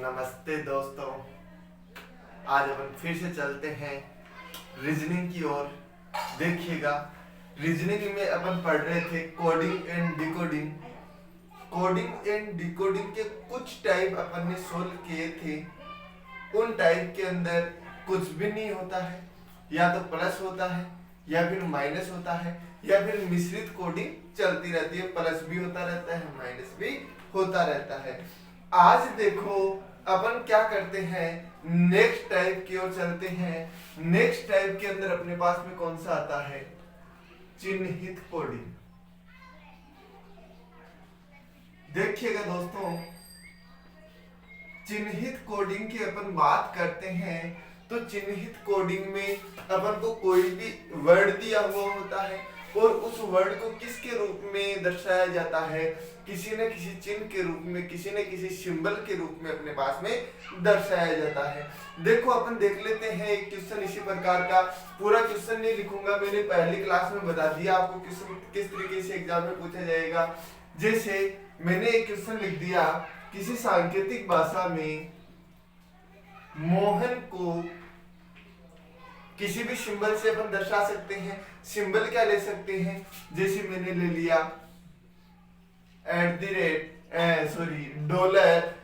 नमस्ते दोस्तों। आज अपन फिर से चलते हैं रीजनिंग की ओर। देखिएगा, रीजनिंग में अपन पढ़ रहे थे coding and decoding. Coding and decoding के कुछ टाइप अपन ने सोल्व किए थे। उन टाइप के अंदर कुछ भी नहीं होता है, या तो प्लस होता है या फिर माइनस होता है, या फिर मिश्रित कोडिंग चलती रहती है। प्लस भी होता रहता है, माइनस भी होता रहता है। आज देखो अपन क्या करते हैं, नेक्स्ट टाइप की ओर चलते हैं। नेक्स्ट टाइप के अंदर अपने पास में कौन सा आता है, चिन्हित कोडिंग। देखिएगा दोस्तों, चिन्हित कोडिंग की अपन बात करते हैं तो चिन्हित कोडिंग में अपन को कोई भी वर्ड दिया हुआ होता है और उस वर्ड को किसके रूप में दर्शाया जाता है, किसी न किसी चिन्ह के रूप में, किसी न किसी सिंबल के रूप में अपने पास में दर्शाया जाता है। देखो अपन देख लेते हैं एक क्वेश्चन इसी प्रकार का। पूरा क्वेश्चन नहीं लिखूंगा, मैंने पहली क्लास में बता दिया आपको किस तरीके से एग्जाम में पूछा जाएगा। जैसे मैंने एक क्वेश्चन लिख दिया, किसी सांकेतिक भाषा में मोहन को किसी भी सिंबल से अपन दर्शा सकते हैं। सिंबल क्या ले सकते हैं, जैसे मैंने ले लिया डॉलर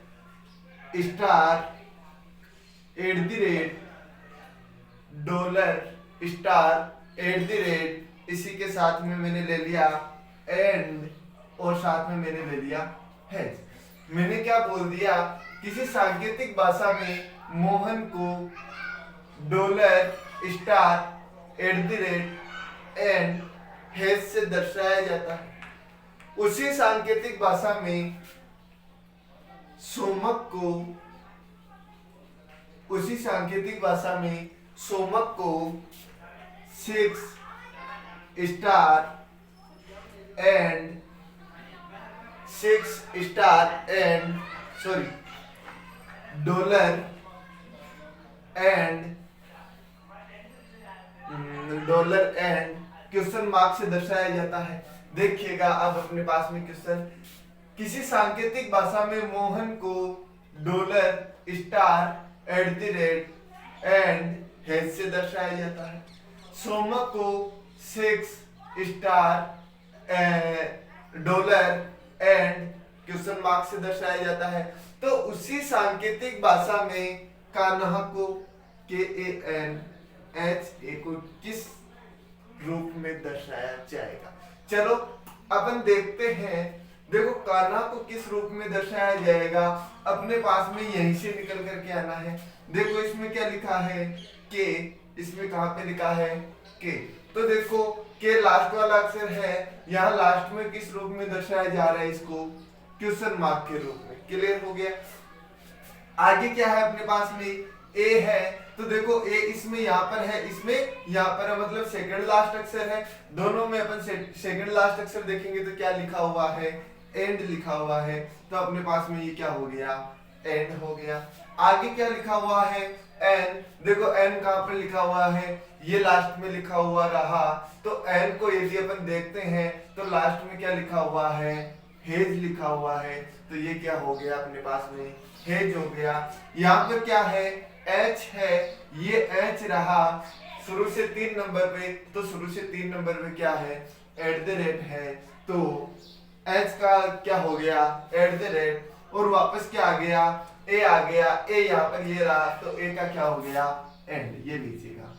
स्टार $, इसी के साथ में मैंने ले लिया एंड, और साथ में मैंने ले लिया हैज। मैंने क्या बोल दिया, किसी सांकेतिक भाषा में मोहन को $, एंड हैज से दर्शाया जाता है। उसी सांकेतिक भाषा में सोमक को 6 डॉलर एंड क्वेश्चन मार्क से दर्शाया जाता है। देखिएगा अब अपने पास में क्वेश्चन, किसी सांकेतिक भाषा में मोहन को $, एंड हैज से दर्शाया जाता है। सोमक को 6 डॉलर एंड क्वेश्चन मार्क से दर्शाया जाता है। तो उसी सांकेतिक भाषा में कान्हा को KANHA को किस रूप में दर्शाया जाएगा। चलो अपन देखते हैं। देखो कान्हा को किस रूप में दर्शाया जाएगा, अपने पास में यहीं से निकल करके आना है। देखो इसमें क्या लिखा है, के, इसमें कहां पे लिखा है के, तो देखो के लास्ट वाला अक्षर है, यहाँ लास्ट में किस रूप में दर्शाया जा रहा है, इसको क्वेश्चन मार्क के रूप में। क्लियर हो गया। आगे क्या है अपने पास में, ए है, तो देखो ए इसमें यहाँ पर है, इसमें यहाँ पर है, मतलब सेकंड लास्ट अक्षर है। दोनों में अपन सेकंड लास्ट अक्षर देखेंगे तो क्या लिखा हुआ है, एंड लिखा हुआ है। तो अपने पास में ये क्या हो गया, एंड हो गया। आगे क्या लिखा हुआ है, एन। देखो एन कहाँ पर लिखा हुआ है, ये लास्ट में लिखा हुआ रहा। तो एन को यदि अपन देखते हैं तो लास्ट में क्या लिखा हुआ है, हेज लिखा हुआ है। तो ये क्या हो गया अपने पास में, हेज हो गया। यहाँ पर क्या है, एच है, ये एच रहा शुरू से 3 नंबर पे, तो शुरू से 3 नंबर पे क्या है, @ है। तो एच का क्या हो गया, @ और वापस क्या आ गया, ए आ गया। ए यहाँ पर ये रहा, तो ए का क्या हो गया, एंड। ये लीजिएगा।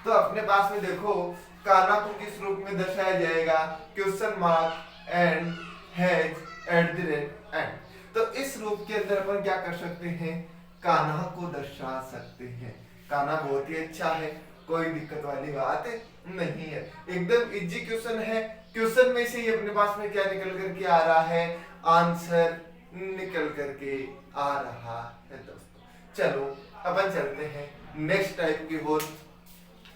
तो अपने पास में देखो कान्हा को किस रूप में दर्शाया जाएगा, question mark and has @ and. तो इस रूप के अंदर अपन क्या कर सकते हैं, कान्हा को दर्शा सकते हैं। कान्हा बहुत ही अच्छा है, कोई दिक्कत वाली बात नहीं है, एकदम इजी क्वेश्चन है। क्वेश्चन में से ही अपने पास में क्या निकल करके आ रहा है, आंसर निकल करके आ रहा है दोस्तों। चलो अपन चलते हैं नेक्स्ट टाइप की ओर।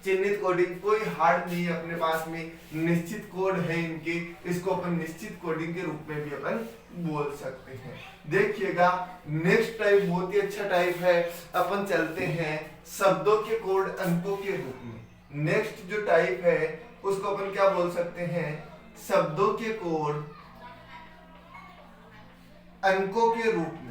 चिन्हित कोडिंग कोई हार्ड नहीं है, अपने पास में निश्चित कोड है इनके, इसको अपन निश्चित कोडिंग के रूप में भी अपन बोल सकते हैं। देखिएगा नेक्स्ट टाइप बहुत ही अच्छा टाइप है। अपन चलते हैं शब्दों के कोड अंकों के रूप में। नेक्स्ट जो टाइप है उसको अपन क्या बोल सकते हैं, शब्दों के कोड अंकों के रूप में।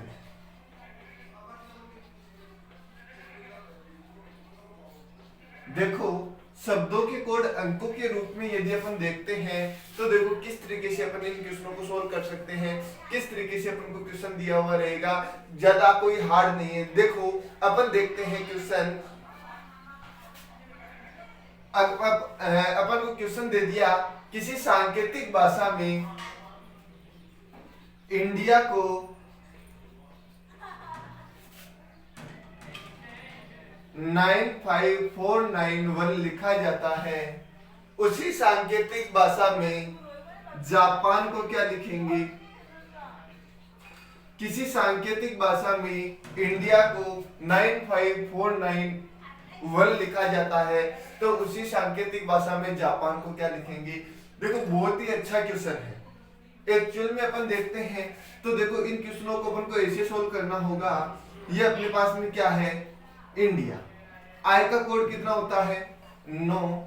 देखो शब्दों के कोड अंकों के रूप में यदि अपन देखते हैं तो देखो किस तरीके से अपन इन क्वेश्चनों को सोल्व कर सकते हैं, किस तरीके से अपन को क्वेश्चन दिया हुआ रहेगा, ज्यादा कोई हार्ड नहीं है। देखो अपन देखते हैं क्वेश्चन, अपन को क्वेश्चन दे दिया किसी सांकेतिक भाषा में इंडिया को 95491 लिखा जाता है, उसी सांकेतिक भाषा में जापान को क्या लिखेंगे? किसी सांकेतिक भाषा में इंडिया को 95491 लिखा जाता है, तो उसी सांकेतिक भाषा में जापान को क्या लिखेंगे? देखो बहुत ही अच्छा क्वेश्चन है। एक्चुअल में अपन देखते हैं तो देखो इन क्वेश्चनों को अपन को ऐसे सोल्व करना होगा। ये अपने पास में क्या है? इंडिया। आई का कोड कितना होता है? 9।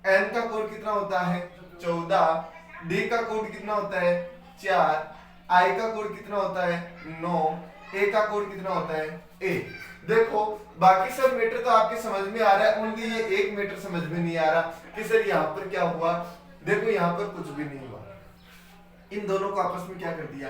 एन का कोड कितना होता है? 14। डी का कोड कितना होता है? 4। आई का कोड कितना होता है? 9। ए का कोड कितना होता है? 1। देखो बाकी सब मीटर तो आपके समझ में आ रहा है, ओनली ये एक मीटर समझ में नहीं आ रहा कि सर यहाँ पर क्या हुआ। देखो यहाँ पर कुछ भी नहीं हुआ, इन दोनों को आपस में क्या कर दिया?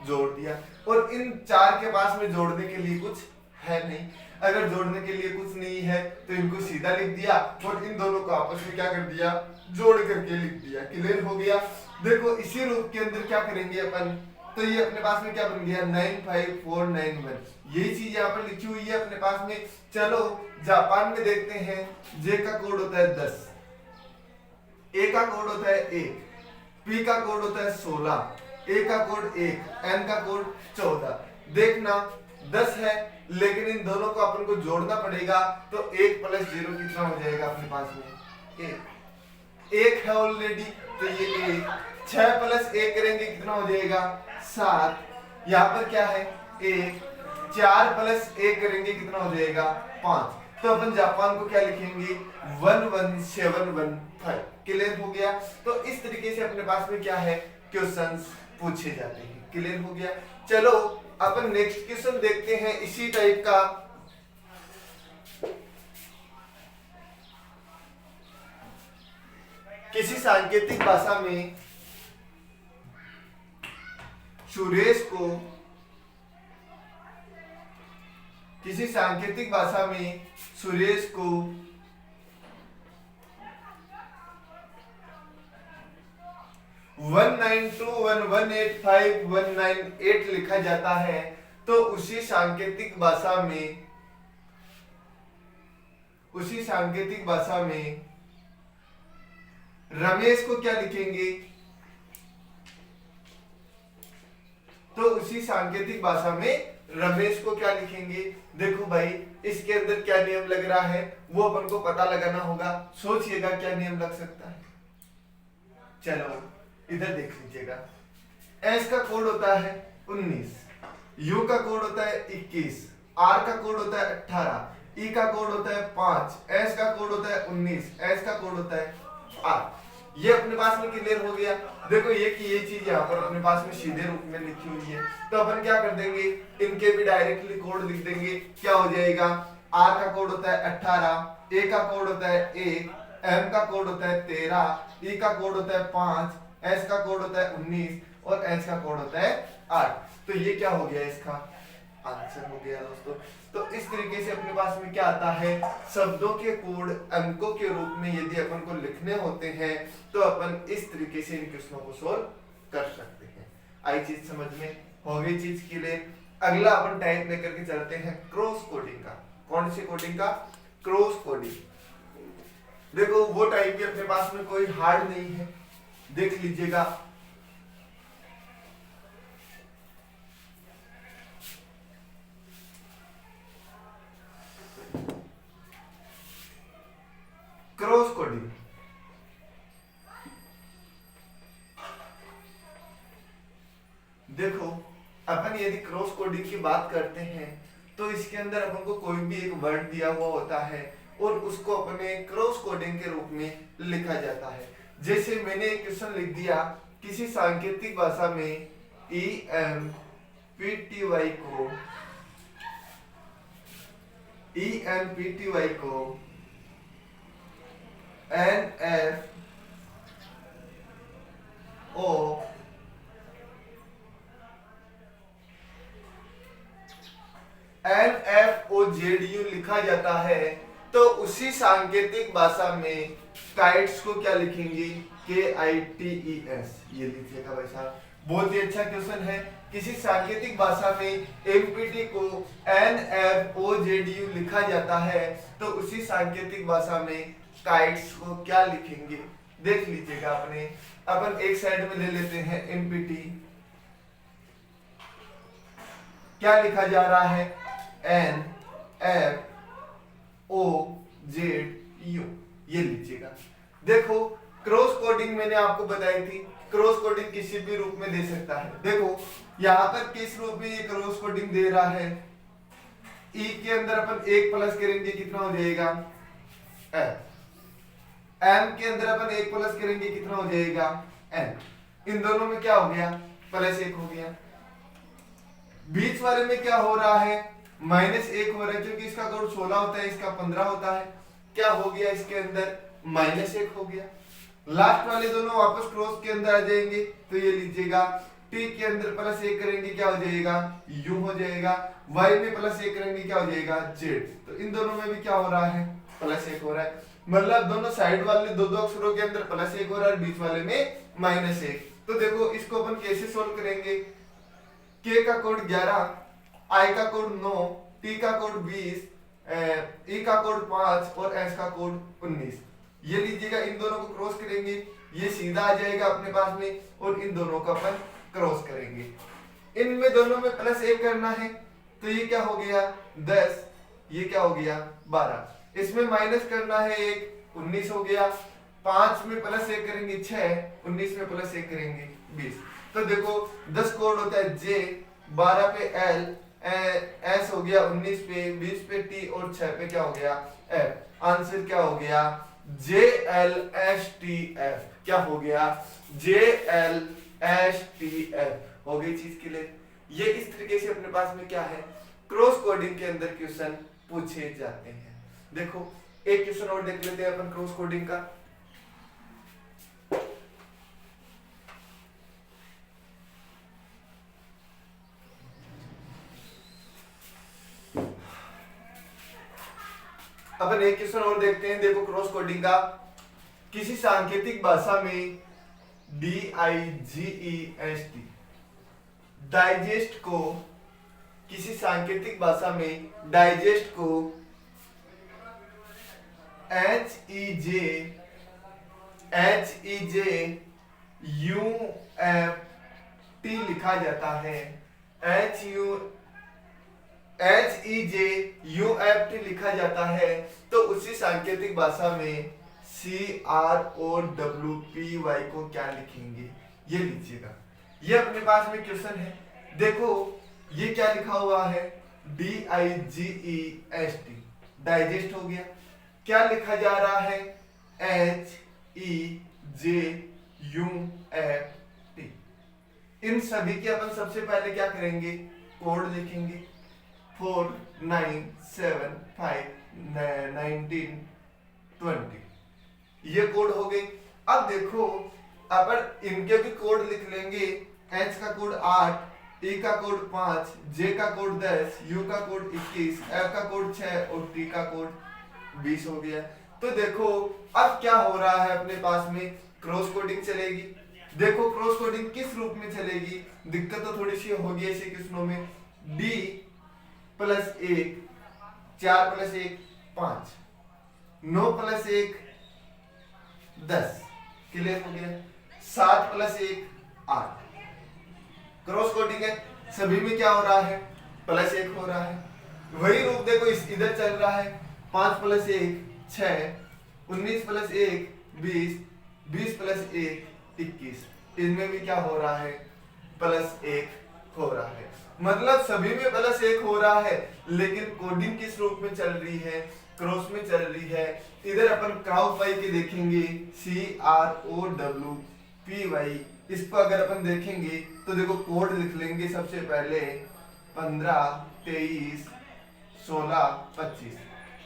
जोड़ दिया। और इन चार के पास में जोड़ने के लिए कुछ है नहीं। अगर जोड़ने के लिए कुछ नहीं है तो इनको सीधा लिख दिया और इन दोनों को आपस में क्या कर दिया? जोड़ करके लिख दिया। क्लियर हो गया। देखो इसी रूप के अंदर क्या करेंगे अपन, तो ये अपने पास में क्या बन गया? 95491। यही चीज यहाँ पर लिखी हुई है अपने पास में। चलो जापान में देखते हैं। जे का कोड होता है 10, ए का कोड होता है 1, पी का कोड होता है 16, ए का कोड 1, एन का कोड 14। देखना 10 है लेकिन इन दोनों को अपन को जोड़ना पड़ेगा, तो 1 + 0 कितना हो जाएगा अपने पास में? 1 है ऑलरेडी, तो ये 1। 6 + 1 करेंगे कितना हो जाएगा? 7। यहाँ पर क्या है? 1। 4 + 1 करेंगे कितना हो जाएगा? 5। तो अपन जापान को क्या लिखेंगे? 11715। क्लियर हो गया। तो इस तरीके से अपने पास में क्या है? क्वेश्चंस पूछे जाते हैं। क्लियर हो गया। चलो अपन नेक्स्ट क्वेश्चन देखते हैं इसी टाइप का। किसी सांकेतिक भाषा में सुरेश को, किसी सांकेतिक भाषा में सुरेश को 192118519 लिखा जाता है, तो उसी सांकेतिक भाषा में, उसी सांकेतिक भाषा में रमेश को क्या लिखेंगे? तो उसी सांकेतिक भाषा में रमेश को क्या लिखेंगे? देखो भाई इसके अंदर क्या नियम लग रहा है वो अपन को पता लगाना होगा। सोचिएगा क्या नियम लग सकता है। चलो इधर देख लीजिएगा। एस का कोड होता है 19, यू का कोड होता है 21, आर का कोड होता है 18, ई का कोड होता है 5, एस का कोड होता है 19, एस का कोड होता है 8। ये अपने पास में क्लियर हो गया। देखो ये कि ये चीज यहाँ पर अपने पास में सीधे रूप में लिखी हुई है, तो अपन क्या कर देंगे? इनके भी डायरेक्टली कोड लिख देंगे। क्या हो जाएगा? आर का कोड होता है 18, ए का कोड होता है 1, एम का कोड होता है 13, ई का कोड होता है 5, एस का कोड होता है 19 और एस का कोड होता है 8। तो ये क्या हो गया? इसका आंसर हो गया दोस्तों। तो इस तरीके से अपने पास में क्या आता है? शब्दों के कोड अंकों के रूप में यदि अपन को लिखने होते हैं तो अपन इस तरीके से इन क्वेश्चनों को सोल्व कर सकते हैं। आई चीज समझ में हो गई चीज के लिए। अगला अपन टाइप लेकर के चलते हैं क्रॉस कोडिंग का। कौन सी कोडिंग का? Cross coding. देखो वो टाइप भी अपने पास में कोई हार्ड नहीं है, देख लीजिएगा। क्रॉस कोडिंग देखो अपन यदि क्रॉस कोडिंग की बात करते हैं तो इसके अंदर अपन को कोई भी एक वर्ड दिया हुआ होता है और उसको अपने क्रॉस कोडिंग के रूप में लिखा जाता है। जैसे मैंने एक क्वेश्चन लिख दिया, किसी सांकेतिक भाषा में EMPTY को NFO NFOZU लिखा जाता है, तो उसी सांकेतिक भाषा में काइट्स को क्या लिखेंगे? KITES। ये लीजिएगा भाई साहब, बहुत ही अच्छा क्वेश्चन है। किसी सांकेतिक भाषा में MPT को NFOZU लिखा जाता है, तो उसी सांकेतिक भाषा में काइट्स को क्या लिखेंगे? देख लीजिएगा अपन एक साइड में ले लेते हैं MPT, क्या लिखा जा रहा है? NFOZU। ये लीजिएगा। देखो क्रॉस कोडिंग मैंने आपको बताई थी, क्रॉस कोडिंग किसी भी रूप में दे सकता है। देखो यहाँ पर किस रूप में ये क्रॉस कोडिंग दे रहा है? E के अंदर अपन एक प्लस करेंगे, कितना हो जाएगा? F। M के अंदर अपन एक प्लस करेंगे, कितना हो जाएगा? N। इन दोनों में क्या हो गया? प्लस एक हो गया। बीच वाले में क्या हो रहा है? माइनस एक हो रहा है, क्योंकि इसका कोड 16 होता है, इसका 15 होता है। क्या हो गया? इसके अंदर माइनस एक हो गया। लास्ट वाले दोनों वापस क्रॉस के अंदर आ जाएंगे, तो ये लीजिएगा T के अंदर प्लस एक करेंगे, क्या हो जाएगा? U हो जाएगा। Y में प्लस एक करेंगे, क्या हो जाएगा? Z। तो इन दोनों में भी क्या हो रहा है? प्लस एक हो रहा है। मतलब दोनों साइड वाले दो अक्षरों के अंदर प्लस एक हो रहा है, बीच वाले में माइनस एक। तो देखो इसको अपन कैसे सोल्व करेंगे? K का कोड 11, I का कोड 9, T का कोड 20, E का कोड 5 और S का कोड 19। ये लीजिएगा, इन दोनों को क्रॉस करेंगे, ये सीधा आ जाएगा अपने पास में, और इन दोनों को अपन क्रॉस करेंगे। इनमें दोनों में प्लस एक करना है, तो ये क्या हो गया? 10। ये क्या हो गया? 12। इसमें माइनस करना है एक, 19 हो गया। 5 में प्लस एक करेंगे 6, 19 में प्लस एक करेंगे 20। तो देखो 10 कोड होता है J, 12 पे L, S हो गया, 19 पे, 20 पे T और 6 पे क्या हो गया? F। आंसर क्या हो गया? JLSTF। क्या हो गया? JLSTF हो गई चीज क्लियर। ये इस तरीके से अपने पास में क्या है? क्रॉस कोडिंग के अंदर क्वेश्चन पूछे जाते हैं। देखो एक क्वेश्चन और देख लेते हैं अपन क्रॉस कोडिंग का। अपन एक क्वेश्चन और देखते हैं। देखो क्रॉस कोडिंग का, किसी सांकेतिक भाषा में DIGEST डाइजेस्ट को, किसी सांकेतिक भाषा में डाइजेस्ट को HEJUFT लिखा जाता है। HEJUFT लिखा जाता है, तो उसी सांकेतिक भाषा में CROWPY को क्या लिखेंगे? ये लीजिएगा, ये अपने पास में क्वेश्चन है। देखो ये क्या लिखा हुआ है? DIGEST डाइजेस्ट हो गया। क्या लिखा जा रहा है? HEJUFT। इन सभी के अपन सबसे पहले क्या करेंगे? कोड लिखेंगे। 49751920 ये कोड हो गए। अब देखो अपन इनके भी कोड लिख लेंगे। H का कोड 8, E का कोड 5, J का कोड 10, U का कोड 21, F का कोड 6 और T का कोड 20 हो गया। तो देखो अब क्या हो रहा है? अपने पास में क्रॉस कोडिंग चलेगी। देखो क्रॉस कोडिंग किस रूप में चलेगी? दिक्कत तो थोड़ी सी होगी ऐसे क्वेश्चनों में। D plus 1, 4 plus 1 5, 9 plus 1 10, clear हो गया। 7 प्लस 1 8। क्रॉस कोडिंग है, सभी में क्या हो रहा है? प्लस 1 हो रहा है। वही रूप देखो इस इधर चल रहा है। 5 प्लस 1 6, 19 प्लस 1 20, 20 प्लस 1 21। इनमें भी क्या हो रहा है? प्लस 1 हो रहा है। मतलब सभी में प्लस 1 हो रहा है, लेकिन कोडिंग किस रूप में चल रही है? क्रॉस में चल रही है। इधर अपन क्रॉस के देखेंगे, CROWPY। इसको अगर अपन देखेंगे तो देखो कोड लिख लेंगे सबसे पहले 15 23 16 25।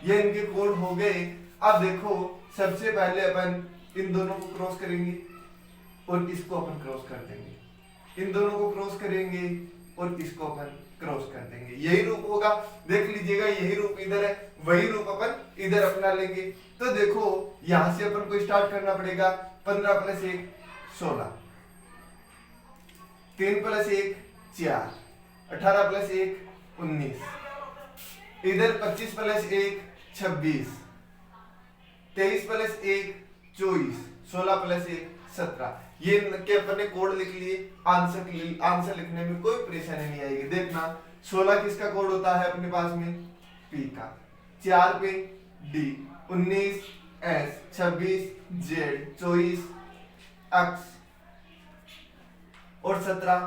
ये इनके कोड हो गए। अब देखो सबसे पहले अपन इन दोनों को क्रॉस करेंगे और इसको अपन क्रॉस कर देंगे, इन दोनों को क्रॉस करेंगे और इसको अपन क्रॉस कर देंगे, यही रूप होगा। देख लीजिएगा यही रूप इधर है, वही रूप अपन इधर अपना लेंगे। तो देखो यहां से अपन को स्टार्ट करना पड़ेगा। 15 + 1 16, 3 + 1 4, 18 + 1 19, इधर 25 + 1 26, 23 + 1 24, 16 + 1 17। ये के अपन ने कोड लिख लिए, आंसर लिखने में कोई परेशानी नहीं आएगी। देखना 16 किसका कोड होता है अपने पास में, पी का, 4 पे डी, 19 एस, 26 जेड, 24 एक्स और 17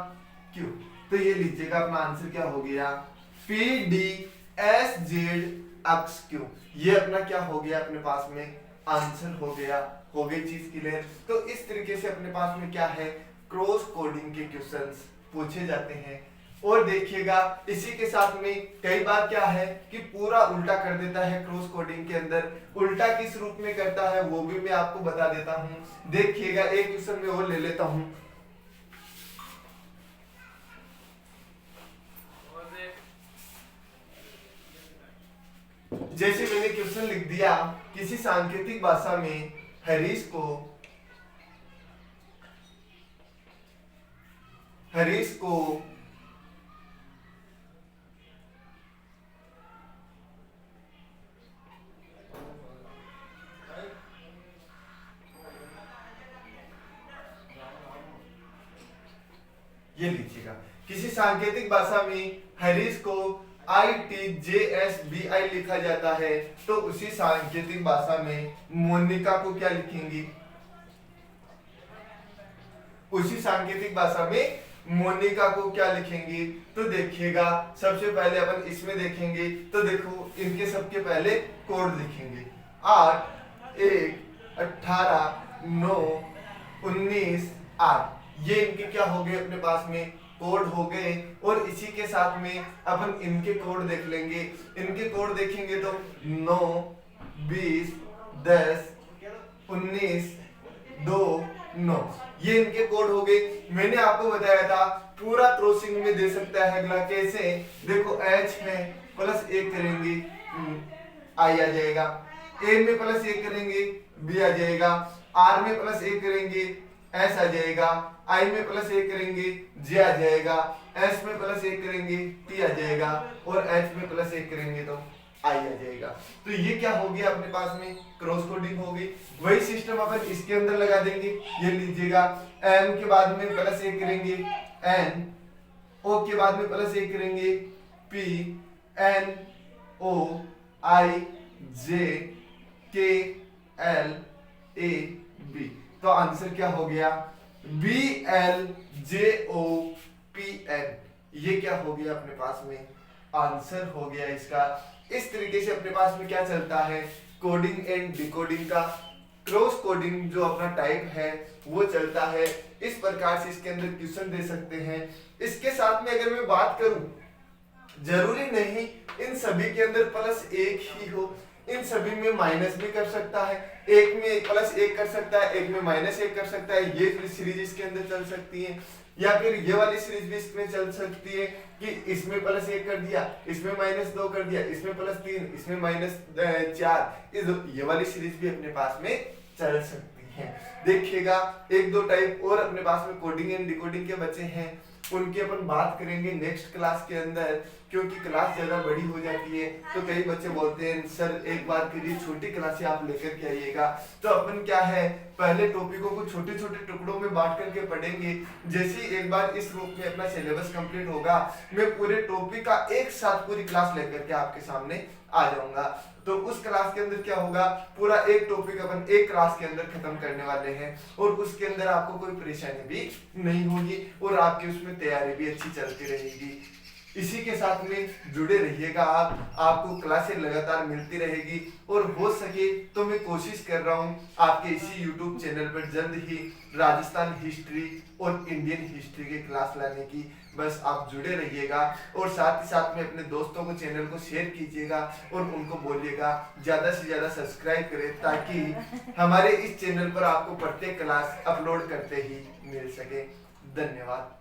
क्यू। तो ये लीजिएगा अपना आंसर क्या हो गया, P D S Z x Q. ये अपना क्या हो गया अपने पास में आंसर हो गया, हो गई चीज क्लियर। तो इस तरीके से अपने पास में क्या है, क्रॉस कोडिंग के क्वेश्चंस पूछे जाते हैं। और देखिएगा इसी के साथ में कई बार क्या है कि पूरा उल्टा कर देता है क्रॉस कोडिंग के अंदर। उल्टा किस रूप में करता है वो भी मैं आपको बता देता हूं। देखिएगा एक क्वेश्चन में और ले लेता हूं। जैसे मैंने क्वेश्चन लिख दिया, किसी सांकेतिक भाषा में हरीश को ये लीजिएगा, किसी सांकेतिक भाषा में हरीश को ITJSBI लिखा जाता है, तो उसी सांकेतिक भाषा में मोनिका को क्या लिखेंगे, उसी सांकेतिक भाषा में मोनिका को क्या लिखेंगे। तो देखिएगा सबसे पहले अपन इसमें देखेंगे, तो देखो इनके सबके पहले कोड लिखेंगे। 8 1 18 9 19 8, ये इनके क्या हो गए अपने पास में कोड हो गए। और इसी के साथ में अपन इनके कोड देख लेंगे। इनके कोड देखेंगे तो 9 20 10 19 2 9, ये इनके कोड हो गए। मैंने आपको बताया था पूरा क्रॉसिंग में दे सकता है अगला, कैसे देखो H में +1 करेंगे I आ जाएगा, A में +1 करेंगे B आ जाएगा, R में +1 करेंगे S आ जाएगा, I में +1 करेंगे J आ जाएगा, S में +1 करेंगे T आ जाएगा और H में +1 करेंगे तो I आ जाएगा। तो ये क्या हो गया अपने पास में क्रॉस कोडिंग हो गई। वही सिस्टम अपन इसके अंदर लगा देंगे। ये लीजिएगा M के बाद में +1 करेंगे N, O के बाद में +1 करेंगे P, N O I J K L A B। तो आंसर क्या हो गया, BLJOPN। ये क्या हो गया अपने पास में आंसर हो गया इसका। इस तरीके से अपने पास में क्या चलता है, कोडिंग एंड डिकोडिंग का क्रॉस कोडिंग जो अपना टाइप है वो चलता है। इस प्रकार से इसके अंदर क्वेश्चन दे सकते हैं। इसके साथ में अगर मैं बात करूं, जरूरी नहीं इन सभी के अंदर +1 ही हो, इन सभी में माइनस भी कर सकता है, एक में +1 कर सकता है, एक में -1 कर सकता है। ये सीरीज इसके अंदर चल सकती है, या फिर ये वाली सीरीज भी इसमें चल सकती है कि इसमें +1 कर दिया, इसमें -2 कर दिया, इसमें +3, इसमें -4। ये वाली सीरीज भी अपने पास में चल सकती है। देखिएगा 1-2 टाइप और अपने पास में कोडिंग एंड डिकोडिंग के बच्चे हैं, उनकी अपन बात करेंगे नेक्स्ट क्लास के अंदर, क्योंकि क्लास ज्यादा बड़ी हो जाती है। तो कई बच्चे बोलते हैं सर एक बार के लिए छोटी क्लासें आप लेकर के आइएगा। तो अपन क्या है, पहले टॉपिकों को छोटे छोटे टुकड़ों में बांट करके पढ़ेंगे। जैसे ही एक बार इस रूप में अपना सिलेबस कंप्लीट होगा, मैं पूरे टॉपिक का एक साथ पूरी क्लास लेकर के आपके सामने आ जाऊंगा। तो उस क्लास के अंदर क्या होगा, पूरा एक टॉपिक अपन एक क्लास के अंदर खत्म करने वाले हैं, और उसके अंदर आपको कोई परेशानी भी नहीं होगी और आपकी उसमें तैयारी भी अच्छी चलती रहेगी। इसी के साथ में जुड़े रहिएगा आप, आपको क्लासें लगातार मिलती रहेगी। और हो सके तो मैं कोशिश कर रहा हूँ आपके इसी YouTube चैनल पर जल्द ही राजस्थान हिस्ट्री और इंडियन हिस्ट्री की क्लास लाने की। बस आप जुड़े रहिएगा और साथ ही साथ में अपने दोस्तों को चैनल को शेयर कीजिएगा और उनको बोलिएगा ज़्यादा से ज़्यादा सब्सक्राइब करें, ताकि हमारे इस चैनल पर आपको प्रत्येक क्लास अपलोड करते ही मिल सके। धन्यवाद।